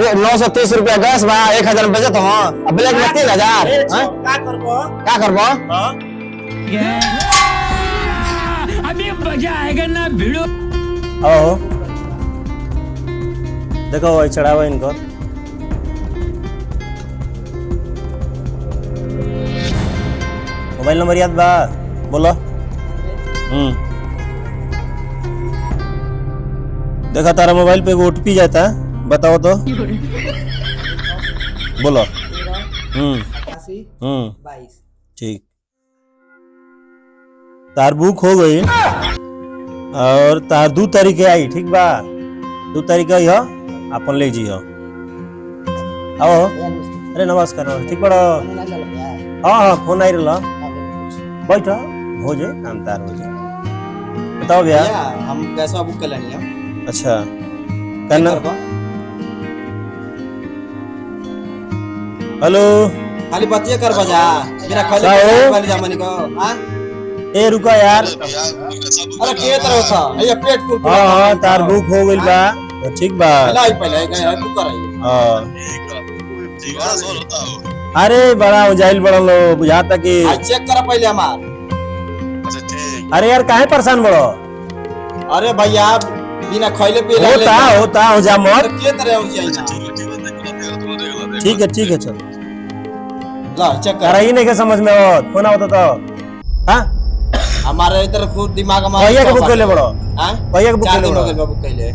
ये 930 रुपया गैस बा 1000 बचत हो अब ब्लैक में 3000 का करबो अभी मजा आएगा ना भिड़ो। आओ देखो वही चढ़ावा इनको मोबाइल नंबर याद बा बोलो। देखा तारा मोबाइल पे ओटीपी जाता है बताओ तो बोलो। 22। ठीक तार बुक हो गई और तार 2 तारीख आई ठीक बा 2 तारीख आई हो अपन ले जी हो आओ। अरे नमस्कार ठीक बड़ो हाँ हाँ फोन आई रहा बैठो हो जाए काम तार हो जाए बताओ भैया हम कैसा बुक कर लेंगे। अच्छा करना हेलो खाली बतिया कर बजा मेरा खाली वाली जामनी को हां ए रुका यार अरे के तरह था ये पेट फुल हां हां तार बुक हो गइल बा ठीक बा पहले गए बुक कराई हां अरे बड़ा हो जाइल बड़ा लो बुझाता कि चेक करा पहले हमार। अरे यार काहे परेशान बड़ो अरे भैया बिना खइले पे होता हो जा मत के तरह हो जाई ना ठीक है चल ला चेक कर रही नहीं के समझ में हो फोन आवता तो हां हमारे इधर खुद दिमाग में भैया के बुक कर ले बड़ो हां भैया के बुक कर ले बड़ो बुक कर ले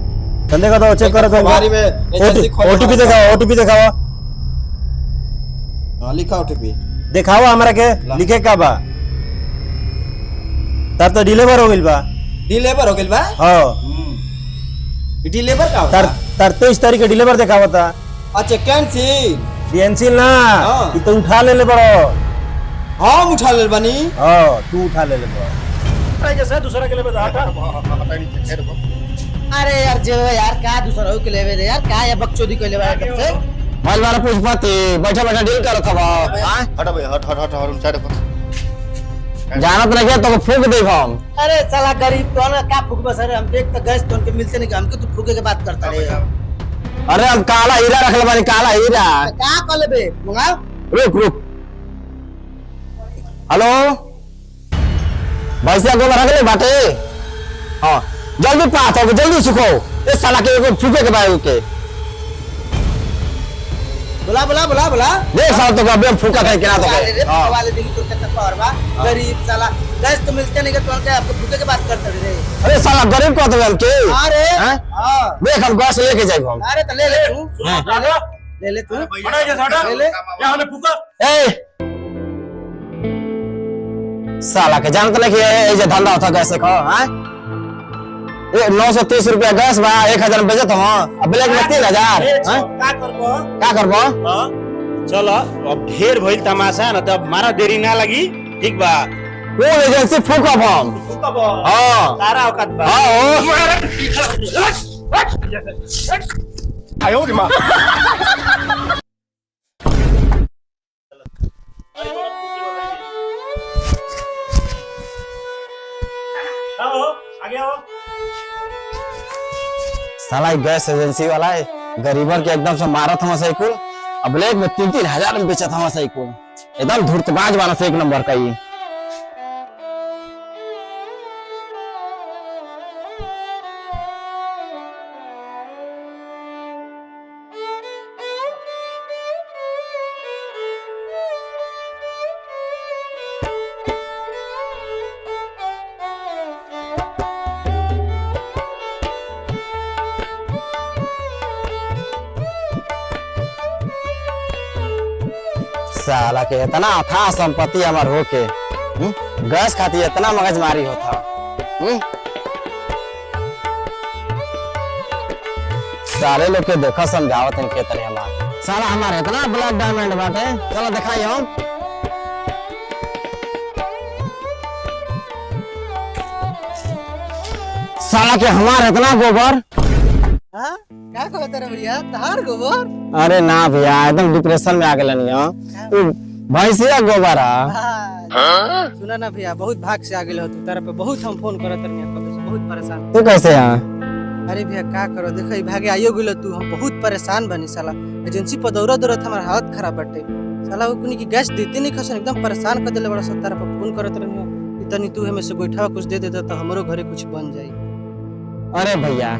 धंधे का तो चेक करो तो हमारी में ओटीपी दिखाओ हां लिखा ओटीपी दिखाओ हमरा के लिखे का बा तार तो डिलीवर हो गइल बा हां डिलीवर का तार 23 तारीख के डिलीवर दिखावता। अच्छा कैंसिल ना ये तो उठा ले बड़ो हम उठा ले बनी हां तू उठा ले बड़ो जैसा दूसरा के लिए हटा। अरे यार जो यार का दूसरा के लेवे दे यार का ये बकचोदी को लेवे कब से मोबाइल वाला पुष्पति बैठा डील करत हवा हां हट भाई हट हम साइड पर जानत नहीं तो फूक दे हम। अरे साला गरीब तो ना का फूक बस अरे हम देख तो गैस तो उनके मिलते नहीं हमके तू फूके के बात करता रे। अरे हम काला हीरा रखले बानी काला हीरा का कर लेबे मंगाओ रुक हेलो भैंसिया गोबर रख ले बाटे हां जल्दी पात हो जल्दी सुखो इस साला के एगो फूके के बाद के बुला देख साला तो कबे फूका है केना तो हां वाले देखी तो कितना पावर बा गरीब साला गैस तो मिलते नहीं के तो हमके आपको फूके के बात करते रे। अरे साला गरीब को तो हम के अरे हां देख हम गैस लेके जाइब हम। अरे तो ले तू बड़ा जैसा हटा ले क्या हमने फूका ए साला के जानत नहीं कि ए जे धंधा होता गैस का हां ये 930 रुपया गैस बा 1000 बचत हो अब ब्लैक में 3000 हां का करबो हां चलो अब ढेर भइल तमाशा न तब मारा देरी ना लगी ठीक बा वो एजेंसी फूकब हम हां तारा औकात बा आयो रे मां आओ आगे आओ। साला गैस एजेंसी वाला है गरीबर के एकदम से मारत हम साइकिल अब ब्लैक में 3-3000 में बेचत हम साइकिल एकदम धूर्तबाज वाला से एक नंबर का ये। साला के इतना था संपत्ति हमार होके गैस खाती इतना मगजमारी होता सारे लोग के देखो समझावत इनके तरह हमार साला हमारे इतना ब्लैक डायमंड बाटे चलो दिखाई हम साला के हमार इतना गोबर हां क्या कहत रे भैया तार गोबर अरे ना भैया एकदम डिप्रेशन में आ गए तू भैंसिया गोबर सुना ना भैया बहुत भाग से आ गेल हो तू तारा पे बहुत हम फोन करत रहनी कब से बहुत परेशान तू कैसे यहाँ अरे भैया का करो देखो ई भागे आइयो गेलो तू हम बहुत परेशान बनी साला एजेंसी पर दौड़त हमार हालत खराब बाटे साला वो कुनी की गैस देते नहीं खसन एकदम परेशान कर देले बड़ा सत्तार पर फोन करत रहनी इतनी तू हमें से गोइठा कुछ दे देता तो हमरो घरे कुछ बन जाई। अरे भैया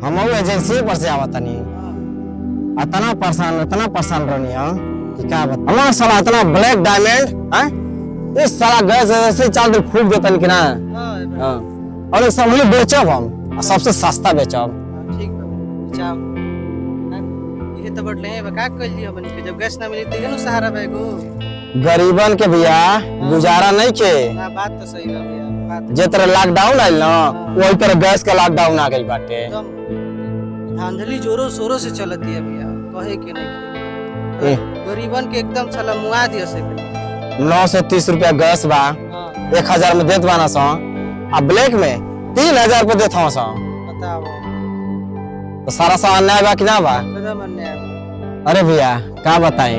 हम एजेंसी पर से आवत नहीं इतना परेशान रहनी हां कि क्या बता हमारा साला इतना ब्लैक डायमंड हैं इस साला गैस ऐसे चाल दे फूक देता कि ना हां और एक सब हम बेचब हम सबसे सस्ता बेचब। ठीक बा जाओ ये तो बटले है का कर लियो बनी के जब गैस ना मिली तो एनु सहारा बैगो गरीबन के भैया गुजारा नहीं के हां बात तो सही बा भैया बात जे तरह लॉकडाउन आइल ना वही तरह गैस का लॉकडाउन आ गइल बाटे एकदम धांधली जोरों शोरों से चलती है भैया कहे के नहीं गरीबन के एकदम साला मुआ दिया से 930 रुपया गैस बा 1000 में देत बाना सो अब ब्लैक में 3000 पे देत हूं सो बताओ तो सारा सामान नया बा कि ना बा कदम अन्याय अरे भैया का बताई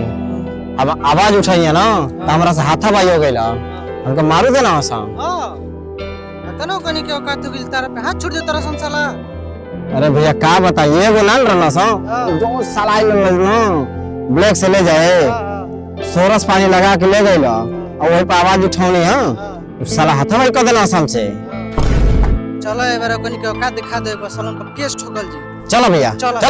अब आवाज उठाइए ना तो हमरा से हाथा बाई हो गइल हमको मारू देना सो हां तनो कनी के औकात हो गेल तारा पे हाथ छोड़ दे तारा साला। अरे भैया का बताइए एगो ना रहना सो जो साला आइल ना ब्लैक से ले जाए सोरस पानी लगा के ले गइल और वही पे आवाज उठौनी हां साला हाथा बाई कर देना हमसे। चलो ए बार कनी के औकात दिखा दे बस सलन पर केस ठोकल जी चलो भैया चलो। चलो